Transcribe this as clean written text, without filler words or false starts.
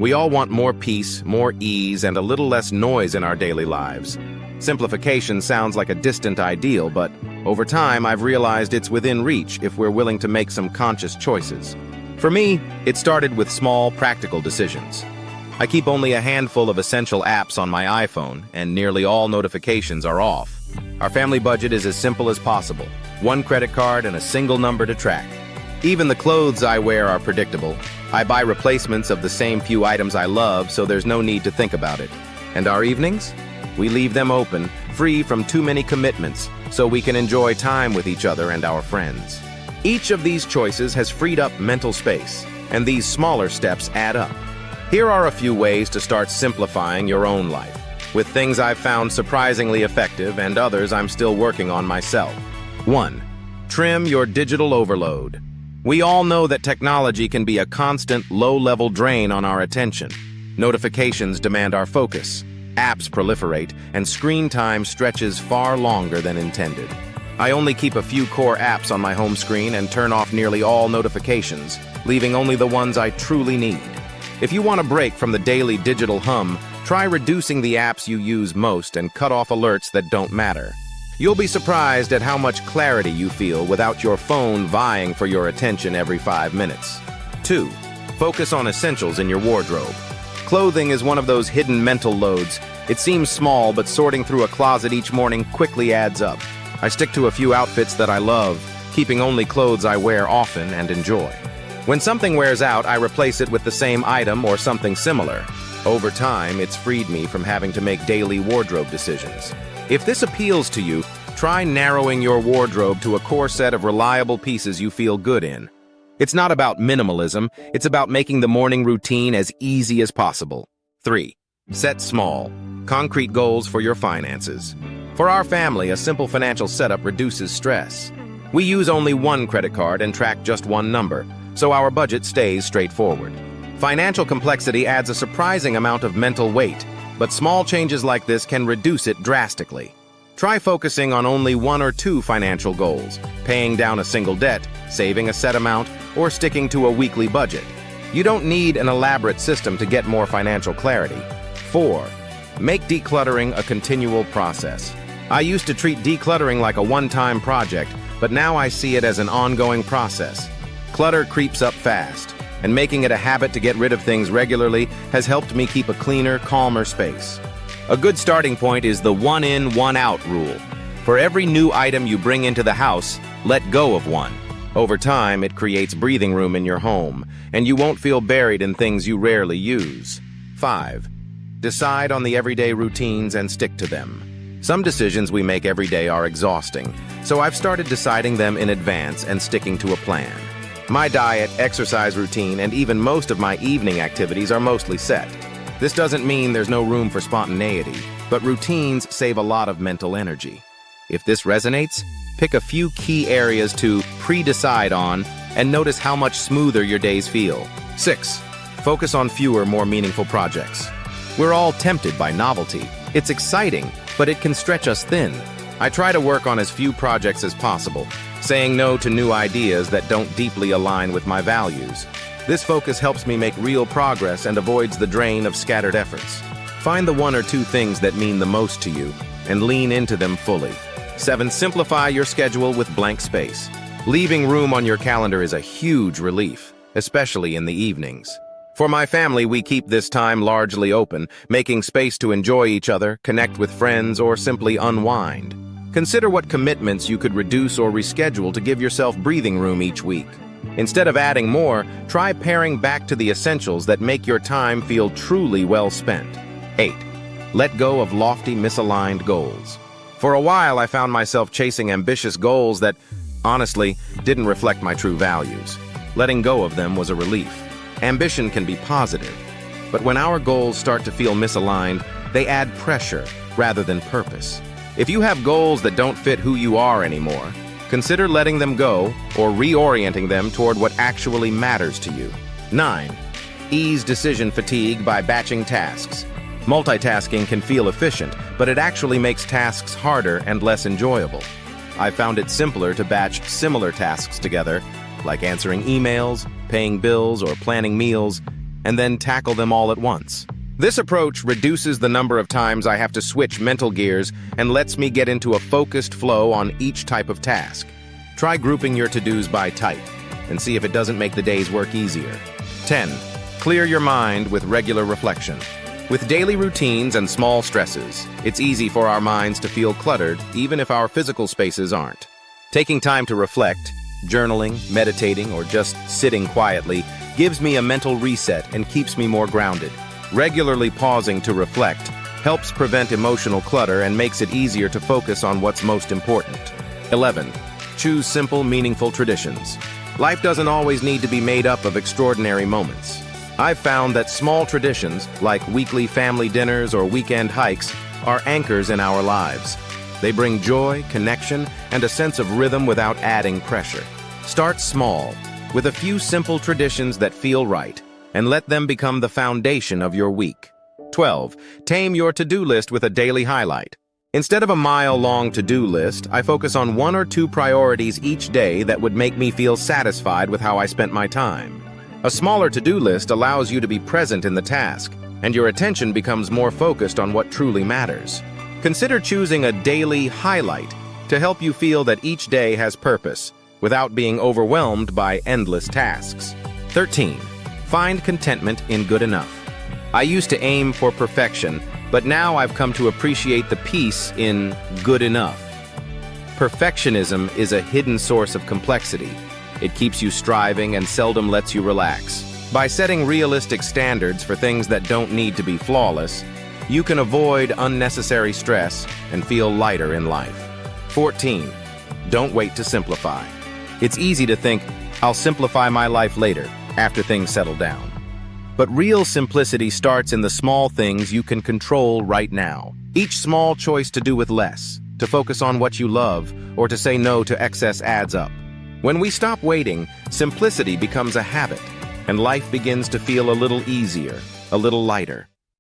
We all want more peace, more ease, and a little less noise in our daily lives. Simplification sounds like a distant ideal, but over time I've realized it's within reach if we're willing to make some conscious choices. For me, it started with small, practical decisions. I keep only a handful of essential apps on my iPhone, and nearly all notifications are off. Our family budget is as simple as possible: one credit card and a single number to track. Even the clothes I wear are predictable. I buy replacements of the same few items I love, so there's no need to think about it. And our evenings? We leave them open, free from too many commitments, so we can enjoy time with each other and our friends. Each of these choices has freed up mental space, and these smaller steps add up. Here are a few ways to start simplifying your own life, with things I've found surprisingly effective and others I'm still working on myself. 1. Trim your digital overload. We all know that technology can be a constant, low-level drain on our attention. Notifications demand our focus, apps proliferate, and screen time stretches far longer than intended. I only keep a few core apps on my home screen and turn off nearly all notifications, leaving only the ones I truly need. If you want a break from the daily digital hum, try reducing the apps you use most and cut off alerts that don't matter. You'll be surprised at how much clarity you feel without your phone vying for your attention every 5 minutes. 2. Focus on essentials in your wardrobe. Clothing is one of those hidden mental loads. It seems small, but sorting through a closet each morning quickly adds up. I stick to a few outfits that I love, keeping only clothes I wear often and enjoy. When something wears out, I replace it with the same item or something similar. Over time, it's freed me from having to make daily wardrobe decisions. If this appeals to you, try narrowing your wardrobe to a core set of reliable pieces you feel good in. It's not about minimalism, it's about making the morning routine as easy as possible. 3. Set small, concrete goals for your finances. For our family, a simple financial setup reduces stress. We use only one credit card and track just one number, so our budget stays straightforward. Financial complexity adds a surprising amount of mental weight, but small changes like this can reduce it drastically. Try focusing on only 1 or 2 financial goals, paying down a single debt, saving a set amount, or sticking to a weekly budget. You don't need an elaborate system to get more financial clarity. 4. Make decluttering a continual process. I used to treat decluttering like a one-time project, but now I see it as an ongoing process. Clutter creeps up fast, and making it a habit to get rid of things regularly has helped me keep a cleaner, calmer space. A good starting point is the one in, one out rule. For every new item you bring into the house, let go of one. Over time, it creates breathing room in your home, and you won't feel buried in things you rarely use. 5. Decide on the everyday routines and stick to them. Some decisions we make every day are exhausting, so I've started deciding them in advance and sticking to a plan. My diet, exercise routine, and even most of my evening activities are mostly set. This doesn't mean there's no room for spontaneity, but routines save a lot of mental energy. If this resonates, pick a few key areas to pre-decide on and notice how much smoother your days feel. 6. Focus on fewer, more meaningful projects. We're all tempted by novelty. It's exciting, but it can stretch us thin. I try to work on as few projects as possible, saying no to new ideas that don't deeply align with my values. This focus helps me make real progress and avoids the drain of scattered efforts. Find the 1 or 2 things that mean the most to you and lean into them fully. 7. Simplify your schedule with blank space. Leaving room on your calendar is a huge relief, especially in the evenings. For my family, we keep this time largely open, making space to enjoy each other, connect with friends, or simply unwind. Consider what commitments you could reduce or reschedule to give yourself breathing room each week. Instead of adding more, try paring back to the essentials that make your time feel truly well spent. 8. Let go of lofty, misaligned goals. For a while, I found myself chasing ambitious goals that, honestly, didn't reflect my true values. Letting go of them was a relief. Ambition can be positive, but when our goals start to feel misaligned, they add pressure rather than purpose. If you have goals that don't fit who you are anymore, consider letting them go or reorienting them toward what actually matters to you. 9. Ease decision fatigue by batching tasks. Multitasking can feel efficient, but it actually makes tasks harder and less enjoyable. I found it simpler to batch similar tasks together, like answering emails, paying bills, or planning meals. and then tackle them all at once. This approach reduces the number of times I have to switch mental gears and lets me get into a focused flow on each type of task. Try grouping your to-dos by type and see if it doesn't make the day's work easier. 10. Clear your mind with regular reflection. With daily routines and small stresses, it's easy for our minds to feel cluttered, even if our physical spaces aren't. Taking time to reflect, journaling, meditating, or just sitting quietly gives me a mental reset and keeps me more grounded. Regularly pausing to reflect helps prevent emotional clutter and makes it easier to focus on what's most important. 11. Choose simple, meaningful traditions. Life doesn't always need to be made up of extraordinary moments. I've found that small traditions, like weekly family dinners or weekend hikes, are anchors in our lives. They bring joy, connection, and a sense of rhythm without adding pressure. Start small, with a few simple traditions that feel right, and let them become the foundation of your week. 12. Tame your to-do list with a daily highlight. Instead of a mile-long to-do list, I focus on 1 or 2 priorities each day that would make me feel satisfied with how I spent my time. A smaller to-do list allows you to be present in the task, and your attention becomes more focused on what truly matters. Consider choosing a daily highlight to help you feel that each day has purpose, without being overwhelmed by endless tasks. 13. Find contentment in good enough. I used to aim for perfection, but now I've come to appreciate the peace in good enough. Perfectionism is a hidden source of complexity. It keeps you striving and seldom lets you relax. By setting realistic standards for things that don't need to be flawless, you can avoid unnecessary stress and feel lighter in life. 14. Don't wait to simplify. It's easy to think, I'll simplify my life later, after things settle down. But real simplicity starts in the small things you can control right now. Each small choice to do with less, to focus on what you love, or to say no to excess adds up. When we stop waiting, simplicity becomes a habit, and life begins to feel a little easier, a little lighter.